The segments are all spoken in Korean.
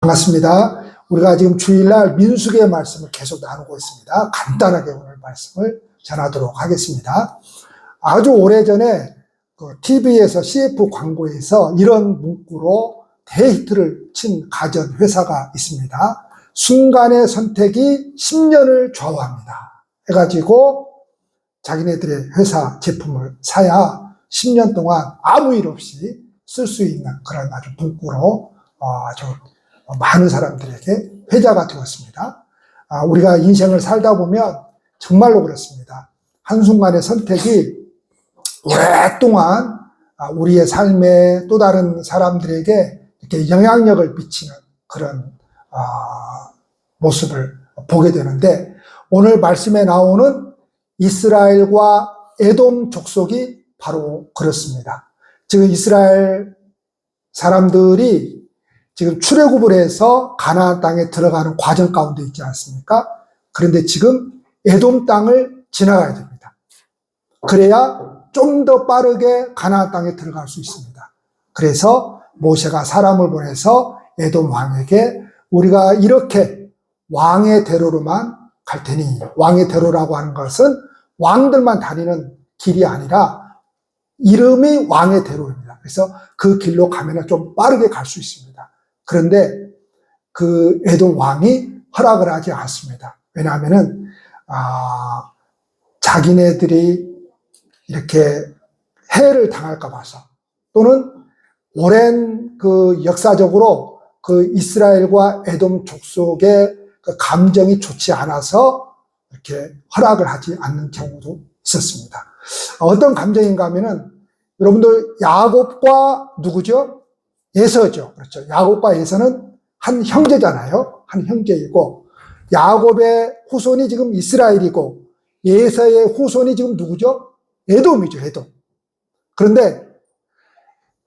반갑습니다. 우리가 지금 주일날 민수기의 말씀을 계속 나누고 있습니다. 간단하게 오늘 말씀을 전하도록 하겠습니다. 아주 오래전에 TV에서 CF 광고에서 이런 문구로 대히트를 친 가전 회사가 있습니다. 순간의 선택이 10년을 좌우합니다. 해가지고 자기네들의 회사 제품을 사야 10년 동안 아무 일 없이 쓸 수 있는 그런 아주 문구로 아주 많은 사람들에게 회자가 되었습니다. 우리가 인생을 살다 보면 정말로 그렇습니다. 한순간의 선택이 오랫동안 우리의 삶에 또 다른 사람들에게 이렇게 영향력을 미치는 그런 모습을 보게 되는데, 오늘 말씀에 나오는 이스라엘과 에돔 족속이 바로 그렇습니다. 지금 이스라엘 사람들이 지금 출애굽을 해서 가나안 땅에 들어가는 과정 가운데 있지 않습니까? 그런데 지금 에돔 땅을 지나가야 됩니다. 그래야 좀 더 빠르게 가나안 땅에 들어갈 수 있습니다. 그래서 모세가 사람을 보내서 에돔 왕에게 우리가 이렇게 왕의 대로로만 갈 테니, 왕의 대로라고 하는 것은 왕들만 다니는 길이 아니라 이름이 왕의 대로입니다. 그래서 그 길로 가면 좀 빠르게 갈 수 있습니다. 그런데 그 에돔 왕이 허락을 하지 않습니다. 왜냐하면은 자기네들이 이렇게 해를 당할까 봐서, 또는 오랜 그 역사적으로 그 이스라엘과 에돔 족속의 그 감정이 좋지 않아서 이렇게 허락을 하지 않는 경우도 있었습니다. 어떤 감정인가 하면은, 여러분들 야곱과 누구죠? 에서죠. 그렇죠. 야곱과 에서는 한 형제잖아요. 한 형제이고, 야곱의 후손이 지금 이스라엘이고, 에서의 후손이 지금 누구죠? 에돔이죠, 에돔. 그런데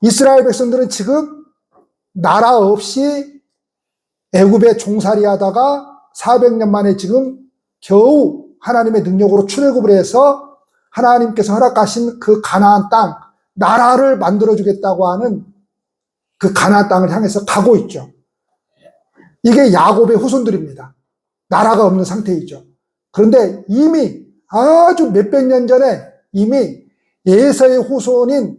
이스라엘 백성들은 지금 나라 없이 애굽에 종살이 하다가 400년 만에 지금 겨우 하나님의 능력으로 출애굽을 해서 하나님께서 허락하신 그 가나안 땅, 나라를 만들어주겠다고 하는 그 가나안 땅을 향해서 가고 있죠. 이게 야곱의 후손들입니다. 나라가 없는 상태이죠. 그런데 이미 아주 몇백 년 전에 이미 에서의 후손인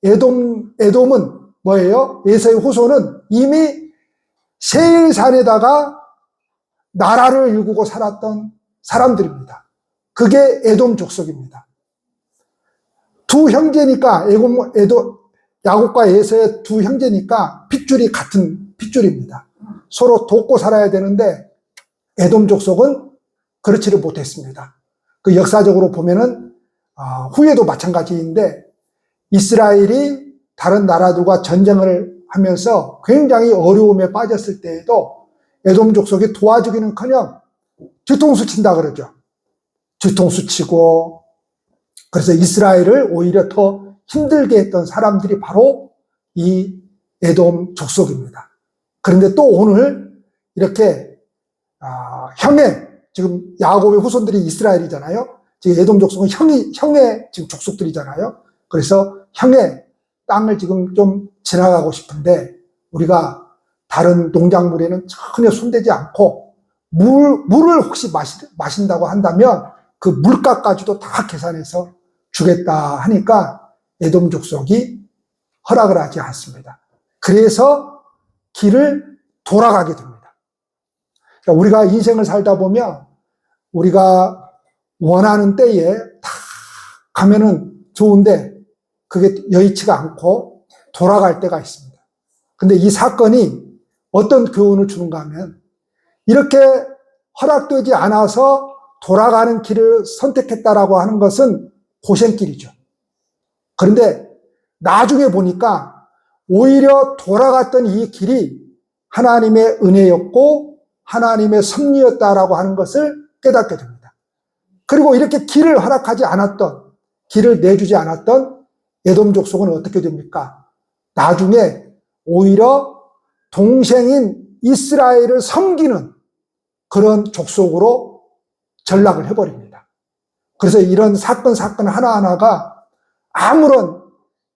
에돔은 뭐예요? 에서의 후손은 이미 세일산에다가 나라를 일구고 살았던 사람들입니다. 그게 에돔 족속입니다. 두 형제니까 야곱과 에서의 두 형제니까 핏줄이 같은 핏줄입니다. 서로 돕고 살아야 되는데 에돔 족속은 그렇지를 못했습니다. 그 역사적으로 보면은 후에도 마찬가지인데, 이스라엘이 다른 나라들과 전쟁을 하면서 굉장히 어려움에 빠졌을 때에도 에돔 족속이 도와주기는커녕 뒤통수 친다 그러죠. 뒤통수 치고, 그래서 이스라엘을 오히려 더 힘들게 했던 사람들이 바로 이 에돔 족속입니다. 그런데 또 오늘 이렇게 지금 야곱의 후손들이 이스라엘이잖아요. 지금 에돔 족속은 형의 지금 족속들이잖아요. 그래서 형의 땅을 지금 좀 지나가고 싶은데, 우리가 다른 농작물에는 전혀 손대지 않고 물을 혹시 마신다고 한다면 그 물가까지도 다 계산해서 주겠다 하니까 에돔 족속이 허락을 하지 않습니다. 그래서 길을 돌아가게 됩니다. 그러니까 우리가 인생을 살다 보면 우리가 원하는 때에 다 가면은 좋은데 그게 여의치가 않고 돌아갈 때가 있습니다. 근데 이 사건이 어떤 교훈을 주는가 하면, 이렇게 허락되지 않아서 돌아가는 길을 선택했다라고 하는 것은 고생길이죠. 그런데 나중에 보니까 오히려 돌아갔던 이 길이 하나님의 은혜였고 하나님의 섭리였다라고 하는 것을 깨닫게 됩니다. 그리고 이렇게 길을 허락하지 않았던, 길을 내주지 않았던 에돔 족속은 어떻게 됩니까? 나중에 오히려 동생인 이스라엘을 섬기는 그런 족속으로 전락을 해버립니다. 그래서 이런 사건 하나하나가 아무런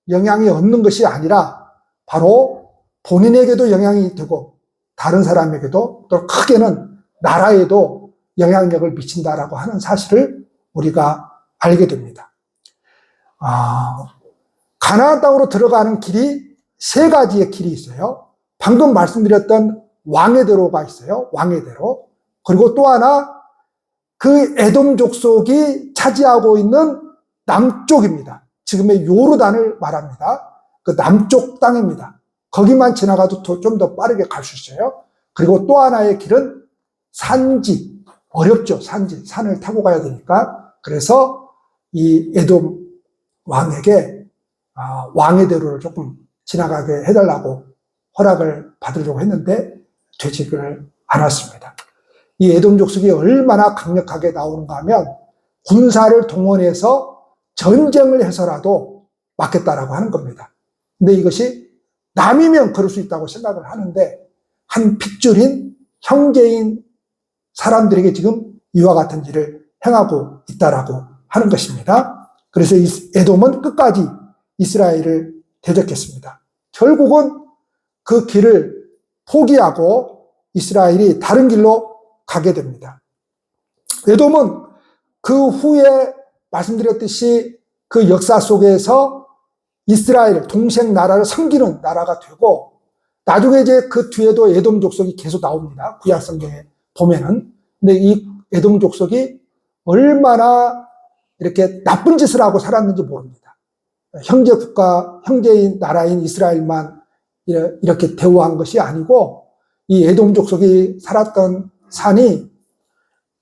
영향이 없는 것이 아니라 바로 본인에게도 영향이 되고 다른 사람에게도 또 크게는 나라에도 영향력을 미친다라고 하는 사실을 우리가 알게 됩니다. 가나안 땅으로 들어가는 길이 세 가지의 길이 있어요. 방금 말씀드렸던 왕의 대로가 있어요. 왕의 대로. 그리고 또 하나 그 에돔 족속이 차지하고 있는 남쪽입니다. 지금의 요르단을 말합니다. 그 남쪽 땅입니다. 거기만 지나가도 좀 더 빠르게 갈 수 있어요. 그리고 또 하나의 길은 산지, 어렵죠. 산지, 산을 타고 가야 되니까. 그래서 이 에돔 왕에게 왕의 대로를 조금 지나가게 해달라고 허락을 받으려고 했는데 되지를 않았습니다. 이 에돔 족속이 얼마나 강력하게 나오는가 하면 군사를 동원해서 전쟁을 해서라도 막겠다라고 하는 겁니다. 근데 이것이 남이면 그럴 수 있다고 생각을 하는데 한 핏줄인 형제인 사람들에게 지금 이와 같은 일을 행하고 있다라고 하는 것입니다. 그래서 에돔은 끝까지 이스라엘을 대적했습니다. 결국은 그 길을 포기하고 이스라엘이 다른 길로 가게 됩니다. 에돔은 그 후에 말씀드렸듯이 그 역사 속에서 이스라엘 동생 나라를 섬기는 나라가 되고 나중에 이제 그 뒤에도 에돔 족속이 계속 나옵니다. 구약 성경에 보면은. 근데 이 에돔 족속이 얼마나 이렇게 나쁜 짓을 하고 살았는지 모릅니다. 형제 국가, 형제인 나라인 이스라엘만 이렇게 대우한 것이 아니고 이 에돔 족속이 살았던 산이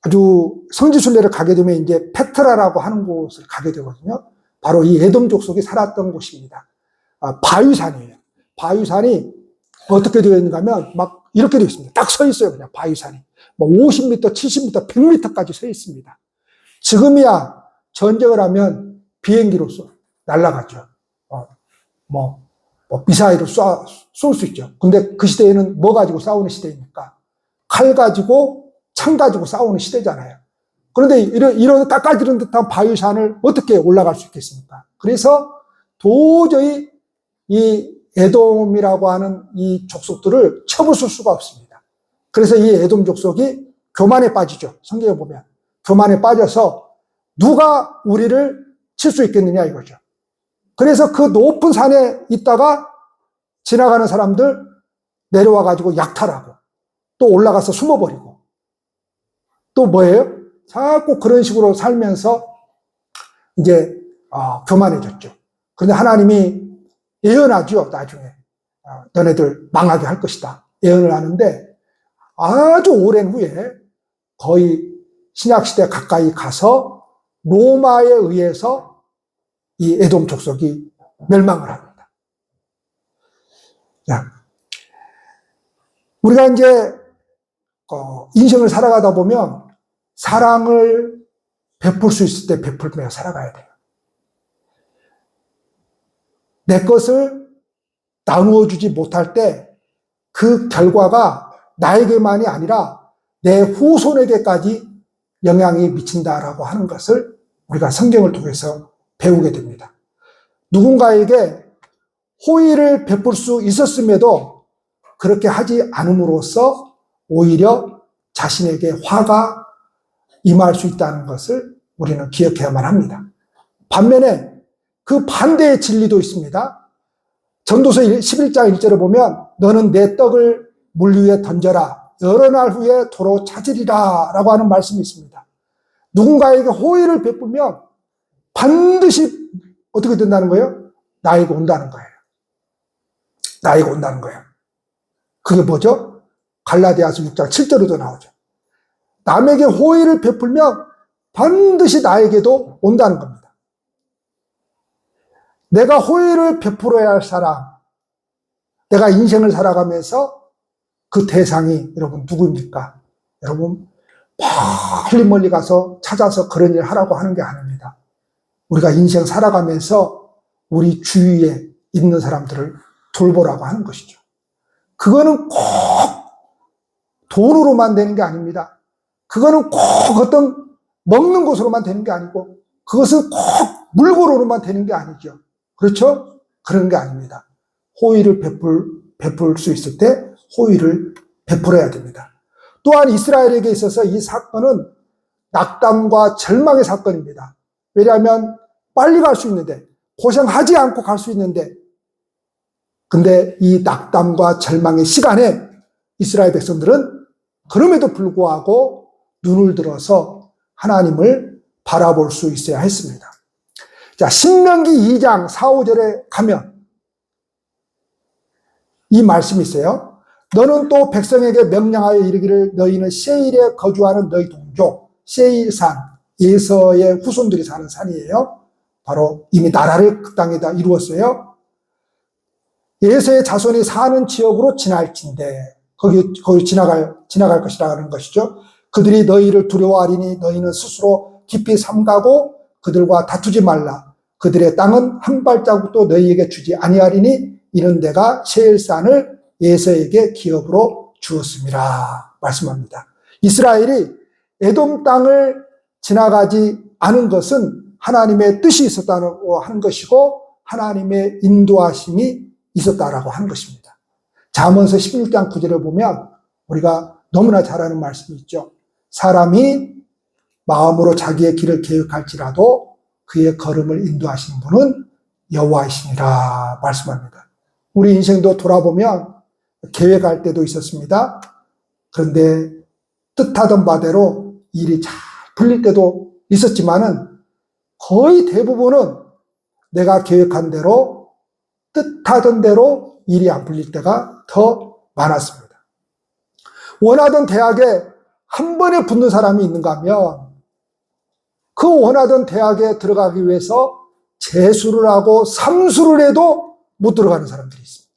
아주 성지순례를 가게 되면 이제 페트라라고 하는 곳을 가게 되거든요. 바로 이 에돔 족속이 살았던 곳입니다. 바위산이에요. 바위산이 어떻게 되어 있는가 하면 막 이렇게 되어 있습니다. 딱 서 있어요. 그냥 바위산이. 뭐 50m, 70m, 100m까지 서 있습니다. 지금이야 전쟁을 하면 비행기로서 날아가죠. 미사일을 쏠 수 있죠. 근데 그 시대에는 뭐 가지고 싸우는 시대입니까? 칼 가지고, 창 가지고 싸우는 시대잖아요. 그런데 이런 깎아지른 듯한 바위산을 어떻게 올라갈 수 있겠습니까? 그래서 도저히 이 에돔이라고 하는 이 족속들을 쳐부술 수가 없습니다. 그래서 이 에돔 족속이 교만에 빠지죠. 성경에 보면. 교만에 빠져서 누가 우리를 칠 수 있겠느냐 이거죠. 그래서 그 높은 산에 있다가 지나가는 사람들 내려와 가지고 약탈하고 또 올라가서 숨어버리고 또 뭐예요? 자꾸 그런 식으로 살면서 이제 교만해졌죠. 그런데 하나님이 예언하죠. 나중에 너네들 망하게 할 것이다. 예언을 하는데 아주 오랜 후에 거의 신약시대 가까이 가서 로마에 의해서 이 에돔 족속이 멸망을 합니다. 자, 우리가 이제 인생을 살아가다 보면 사랑을 베풀 수 있을 때 베풀며 살아가야 돼요. 내 것을 나누어 주지 못할 때 그 결과가 나에게만이 아니라 내 후손에게까지 영향이 미친다라고 하는 것을 우리가 성경을 통해서 배우게 됩니다. 누군가에게 호의를 베풀 수 있었음에도 그렇게 하지 않음으로써 오히려 자신에게 화가 임할 수 있다는 것을 우리는 기억해야만 합니다. 반면에 그 반대의 진리도 있습니다. 전도서 11장 1절을 보면 너는 내 떡을 물 위에 던져라. 여러 날 후에 도로 찾으리라 라고 하는 말씀이 있습니다. 누군가에게 호의를 베풀면 반드시 어떻게 된다는 거예요? 나에게 온다는 거예요. 나에게 온다는 거예요. 그게 뭐죠? 갈라디아서 6장 7절에도 나오죠. 남에게 호의를 베풀면 반드시 나에게도 온다는 겁니다. 내가 호의를 베풀어야 할 사람, 내가 인생을 살아가면서 그 대상이 여러분 누구입니까? 여러분 멀리 가서 찾아서 그런 일 하라고 하는 게 아닙니다. 우리가 인생 살아가면서 우리 주위에 있는 사람들을 돌보라고 하는 것이죠. 그거는 꼭 돈으로만 되는 게 아닙니다. 그거는 꼭 어떤 먹는 것으로만 되는 게 아니고 그것은 꼭 물건으로만 되는 게 아니죠. 그렇죠? 그런 게 아닙니다. 호의를 베풀 수 있을 때 호의를 베풀어야 됩니다. 또한 이스라엘에게 있어서 이 사건은 낙담과 절망의 사건입니다. 왜냐하면 빨리 갈 수 있는데, 고생하지 않고 갈 수 있는데, 근데 이 낙담과 절망의 시간에 이스라엘 백성들은 그럼에도 불구하고 눈을 들어서 하나님을 바라볼 수 있어야 했습니다. 자, 신명기 2장 4, 5절에 가면 이 말씀이 있어요. 너는 또 백성에게 명령하여 이르기를 너희는 세일에 거주하는 너희 동족 세일산, 예서의 후손들이 사는 산이에요. 바로 이미 나라를 그 땅에다 이루었어요. 예서의 자손이 사는 지역으로 지날진대, 거기 지나갈 것이라는 것이죠. 그들이 너희를 두려워하리니 너희는 스스로 깊이 삼가고 그들과 다투지 말라. 그들의 땅은 한 발자국도 너희에게 주지 아니하리니 이는 내가 세일산을 예서에게 기업으로 주었습니다. 말씀합니다. 이스라엘이 에돔 땅을 지나가지 않은 것은 하나님의 뜻이 있었다고 하는 것이고 하나님의 인도하심이 있었다라고 하는 것입니다. 잠언서 16장 9절을 보면 우리가 너무나 잘 아는 말씀이 있죠. 사람이 마음으로 자기의 길을 계획할지라도 그의 걸음을 인도하시는 분은 여호와이시니라 말씀합니다. 우리 인생도 돌아보면 계획할 때도 있었습니다. 그런데 뜻하던 바대로 일이 잘 풀릴 때도 있었지만은 거의 대부분은 내가 계획한 대로 뜻하던 대로 일이 안 풀릴 때가 더 많았습니다. 원하던 대학에 한 번에 붙는 사람이 있는가 하면 그 원하던 대학에 들어가기 위해서 재수를 하고 삼수를 해도 못 들어가는 사람들이 있습니다.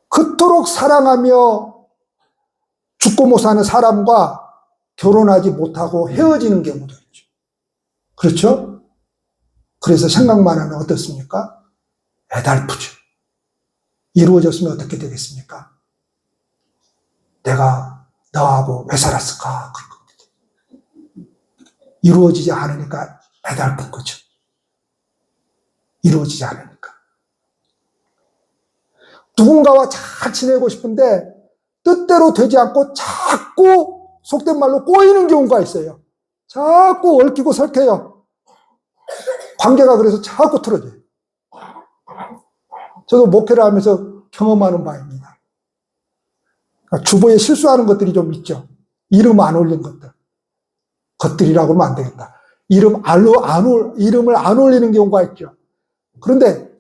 그토록 사랑하며 죽고 못 사는 사람과 결혼하지 못하고 헤어지는 경우도 있죠. 그렇죠? 그래서 생각만 하면 어떻습니까? 애달프죠. 이루어졌으면 어떻게 되겠습니까? 내가 너하고 왜 살았을까? 그럴 겁니다. 이루어지지 않으니까 애달픈 거죠. 이루어지지 않으니까. 누군가와 잘 지내고 싶은데 뜻대로 되지 않고 자꾸 속된 말로 꼬이는 경우가 있어요. 자꾸 얽히고 설켜요. 관계가 그래서 자꾸 틀어져요. 저도 목회를 하면서 경험하는 바입니다. 그러니까 주보에 실수하는 것들이 좀 있죠. 이름 안 올린 것들. 것들이라고 하면 안 되겠다. 이름을 안 올리는 경우가 있죠. 그런데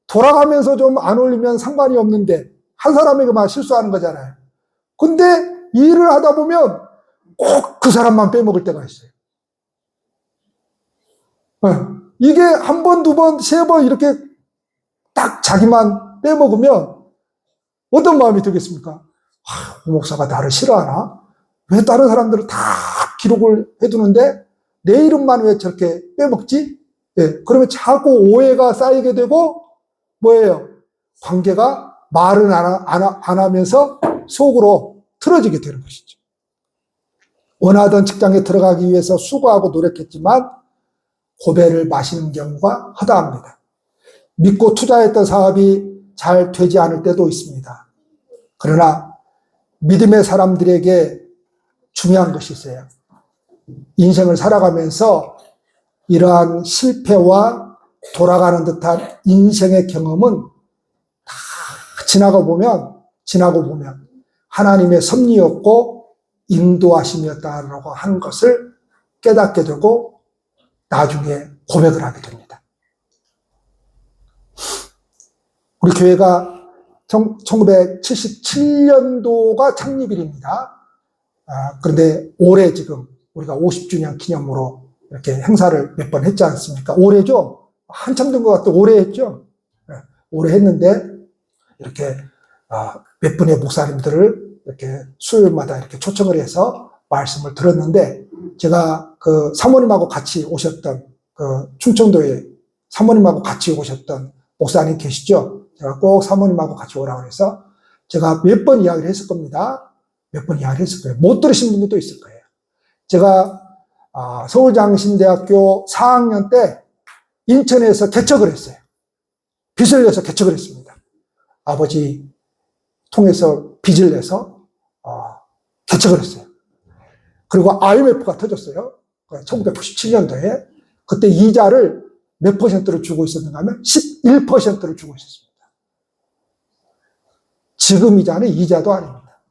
돌아가면서 좀 안 올리면 상관이 없는데 한 사람에게만 실수하는 거잖아요. 근데 일을 하다 보면 꼭 그 사람만 빼먹을 때가 있어요. 이게 한 번, 두 번, 세 번 이렇게 딱 자기만 빼먹으면 어떤 마음이 들겠습니까? 오 목사가 나를 싫어하나? 왜 다른 사람들은 다 기록을 해두는데 내 이름만 왜 저렇게 빼먹지? 예, 그러면 자꾸 오해가 쌓이게 되고 뭐예요? 관계가 말은 안 하면서 속으로 틀어지게 되는 것이죠. 원하던 직장에 들어가기 위해서 수고하고 노력했지만 고배를 마시는 경우가 허다합니다. 믿고 투자했던 사업이 잘 되지 않을 때도 있습니다. 그러나 믿음의 사람들에게 중요한 것이 있어요. 인생을 살아가면서 이러한 실패와 돌아가는 듯한 인생의 경험은 다 지나고 보면 하나님의 섭리였고 인도하심이었다라고 하는 것을 깨닫게 되고 나중에 고백을 하게 됩니다. 우리 교회가 1977년도가 창립일입니다. 그런데 올해 지금 우리가 50주년 기념으로 이렇게 행사를 몇 번 했지 않습니까? 올해죠? 한참 된 것 같아. 올해 했죠? 올해 했는데 이렇게 몇 분의 목사님들을 이렇게 수요일마다 이렇게 초청을 해서 말씀을 들었는데 제가 그 사모님하고 같이 오셨던 그 충청도에 사모님하고 같이 오셨던 목사님 계시죠? 제가 꼭 사모님하고 같이 오라고 해서 제가 몇 번 이야기를 했을 겁니다. 몇 번 이야기를 했을 거예요. 못 들으신 분들도 있을 거예요. 제가 서울장신대학교 4학년 때 인천에서 개척을 했어요. 빚을 내서 개척을 했습니다. 아버지 통해서 빚을 내서 개척을 했어요. 그리고 IMF가 터졌어요. 1997년도에. 그때 이자를 몇 퍼센트를 주고 있었는가 하면 11%를 주고 있었습니다. 지금 이자는 이자도 아닙니다.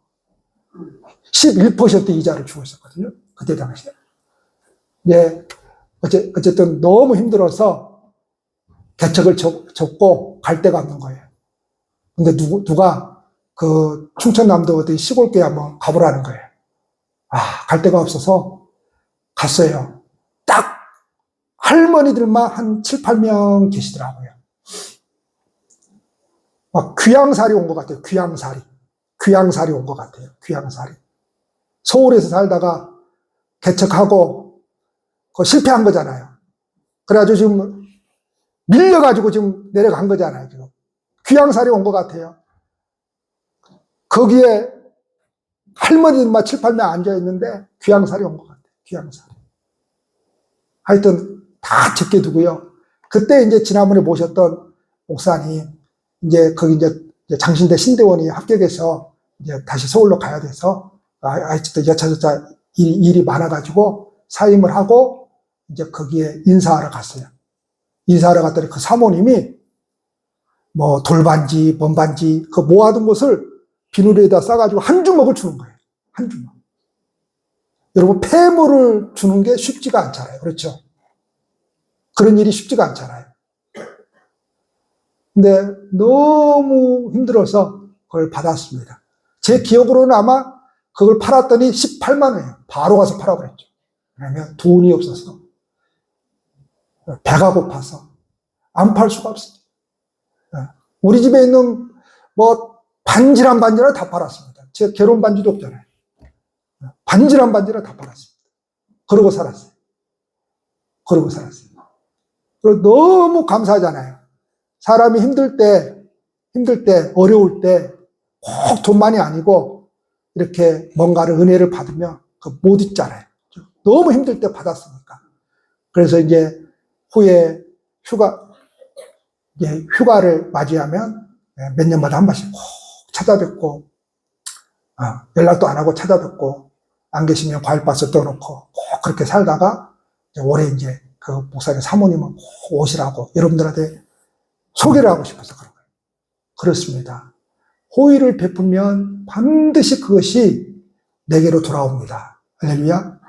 11% 이자를 주고 있었거든요. 그때 당시에. 예, 어쨌든 너무 힘들어서 개척을 접고 갈 데가 없는 거예요. 근데 누가 그 충청남도 어디 시골교회 한번 가보라는 거예요. 갈 데가 없어서 갔어요. 딱 할머니들만 한 7, 8명 계시더라고요. 막 귀양살이 온 것 같아요. 귀양살이 온 것 같아요. 귀양살이. 서울에서 살다가 개척하고 실패한 거잖아요. 그래가지고 지금 밀려가지고 지금 내려간 거잖아요. 지금. 귀양살이 온 것 같아요. 거기에 할머니들만 7, 8명 앉아있는데 귀양살이 온 것 같아요. 귀양살이. 하여튼 다 적게 두고요. 그때 이제 지난번에 모셨던 목사님, 이제 거기 이제 장신대 신대원이 합격해서 이제 다시 서울로 가야 돼서, 아직도 여차저차 일이 많아가지고 사임을 하고 이제 거기에 인사하러 갔어요. 인사하러 갔더니 그 사모님이 뭐 돌반지, 먼반지, 그 모아둔 것을 비누리에다 싸가지고 한 주먹을 주는 거예요. 한 주먹. 여러분, 폐물을 주는 게 쉽지가 않잖아요. 그렇죠? 그런 일이 쉽지가 않잖아요. 근데 너무 힘들어서 그걸 받았습니다. 제 기억으로는 아마 그걸 팔았더니 18만 원이에요. 바로 가서 팔아버렸죠. 왜냐면 돈이 없어서. 배가 고파서. 안 팔 수가 없어요. 우리 집에 있는 뭐 반지란 반지를 다 팔았습니다. 제 결혼 반지도 없잖아요. 반지란 반지를 다 팔았습니다. 그러고 살았어요. 그리고 너무 감사하잖아요. 사람이 힘들 때, 어려울 때, 꼭 돈만이 아니고, 이렇게 뭔가를 은혜를 받으면 못 잊잖아요. 너무 힘들 때 받았으니까. 그래서 이제 후에 휴가를 맞이하면 몇 년마다 한 번씩 꼭 찾아뵙고, 연락도 안 하고 찾아뵙고, 안 계시면 과일박스 떠놓고, 꼭 그렇게 살다가, 올해 이제 그 목사님 사모님은 꼭 오시라고 여러분들한테 소개를 하고 싶어서 그런 거예요. 그렇습니다. 호의를 베풀면 반드시 그것이 내게로 돌아옵니다. 할렐루야.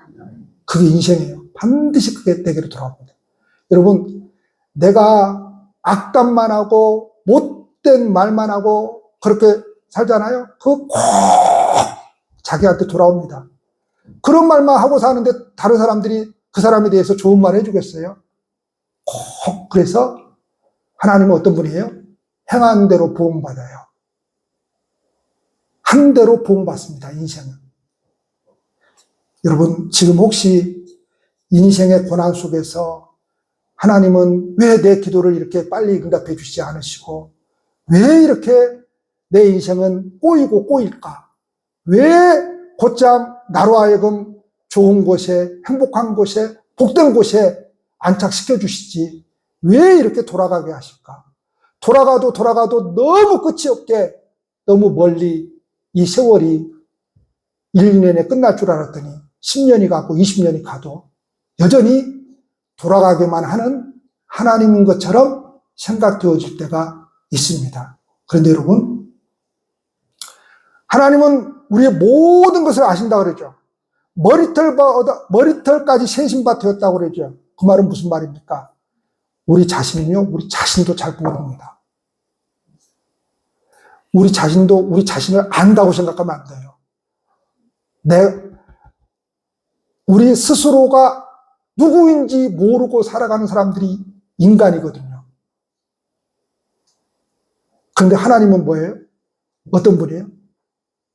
그게 인생이에요. 반드시 그게 내게로 돌아옵니다. 여러분, 내가 악담만 하고 못된 말만 하고 그렇게 살잖아요. 그거 꼭 자기한테 돌아옵니다. 그런 말만 하고 사는데 다른 사람들이 그 사람에 대해서 좋은 말 해주겠어요? 꼭. 그래서 하나님은 어떤 분이에요? 행한 대로 보응받아요. 한 대로 보응받습니다. 인생은. 여러분, 지금 혹시 인생의 고난 속에서 하나님은 왜 내 기도를 이렇게 빨리 응답해 주시지 않으시고, 왜 이렇게 내 인생은 꼬일까? 왜 곧장 나로 하여금 좋은 곳에, 행복한 곳에, 복된 곳에 안착시켜 주시지? 왜 이렇게 돌아가게 하실까? 돌아가도 너무 끝이 없게, 너무 멀리 이 세월이 1, 2년에 끝날 줄 알았더니 10년이 가고 20년이 가도 여전히 돌아가게만 하는 하나님인 것처럼 생각되어질 때가 있습니다. 그런데 여러분, 하나님은 우리의 모든 것을 아신다고 그러죠. 머리털까지 세신바 되었다고 그러죠. 그 말은 무슨 말입니까? 우리 자신은요, 우리 자신도 잘 모릅니다. 우리 자신도 우리 자신을 안다고 생각하면 안 돼요. 우리 스스로가 누구인지 모르고 살아가는 사람들이 인간이거든요. 그런데 하나님은 뭐예요? 어떤 분이에요?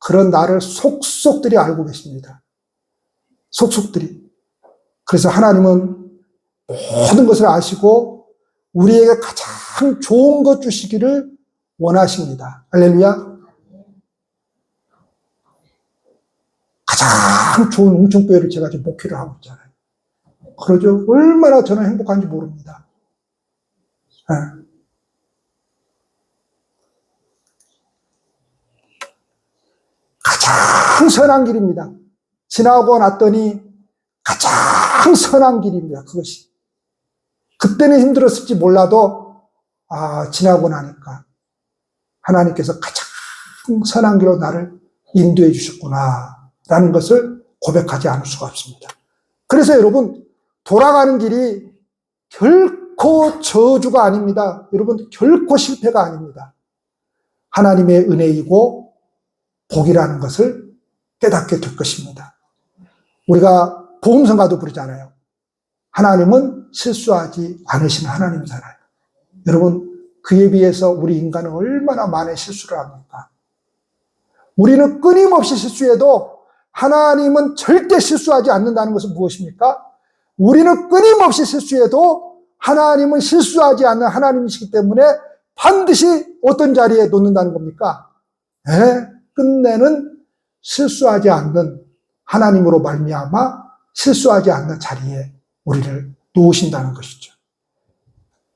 그런 나를 속속들이 알고 계십니다. 속속들이. 그래서 하나님은 모든 것을 아시고 우리에게 가장 좋은 것 주시기를 원하십니다. 할렐루야. 가장 좋은 웅천교회를 제가 지금 목회를 하고 있잖아요. 그러죠. 얼마나 저는 행복한지 모릅니다. 예. 가장 선한 길입니다. 지나고 났더니 가장 선한 길입니다. 그것이. 그때는 힘들었을지 몰라도 지나고 나니까 하나님께서 가장 선한 길로 나를 인도해 주셨구나 라는 것을 고백하지 않을 수가 없습니다. 그래서 여러분, 돌아가는 길이 결코 저주가 아닙니다. 여러분, 결코 실패가 아닙니다. 하나님의 은혜이고 복이라는 것을 깨닫게 될 것입니다. 우리가 복음성가도 부르잖아요. 하나님은 실수하지 않으시는 하나님이잖아요. 여러분, 그에 비해서 우리 인간은 얼마나 많은 실수를 합니까? 우리는 끊임없이 실수해도 하나님은 절대 실수하지 않는다는 것은 무엇입니까? 우리는 끊임없이 실수해도 하나님은 실수하지 않는 하나님이시기 때문에 반드시 어떤 자리에 놓는다는 겁니까? 끝내는 실수하지 않는 하나님으로 말미암아 실수하지 않는 자리에 우리를 놓으신다는 것이죠.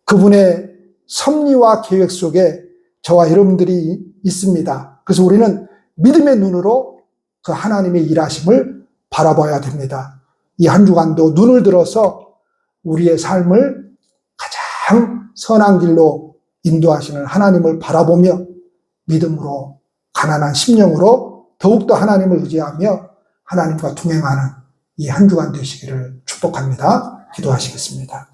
그분의 섭리와 계획 속에 저와 여러분들이 있습니다. 그래서 우리는 믿음의 눈으로 그 하나님의 일하심을 바라봐야 됩니다. 이 한 주간도 눈을 들어서 우리의 삶을 가장 선한 길로 인도하시는 하나님을 바라보며 믿음으로 가난한 심령으로 더욱더 하나님을 의지하며 하나님과 동행하는 이 한 주간 되시기를 축복합니다. 기도하시겠습니다.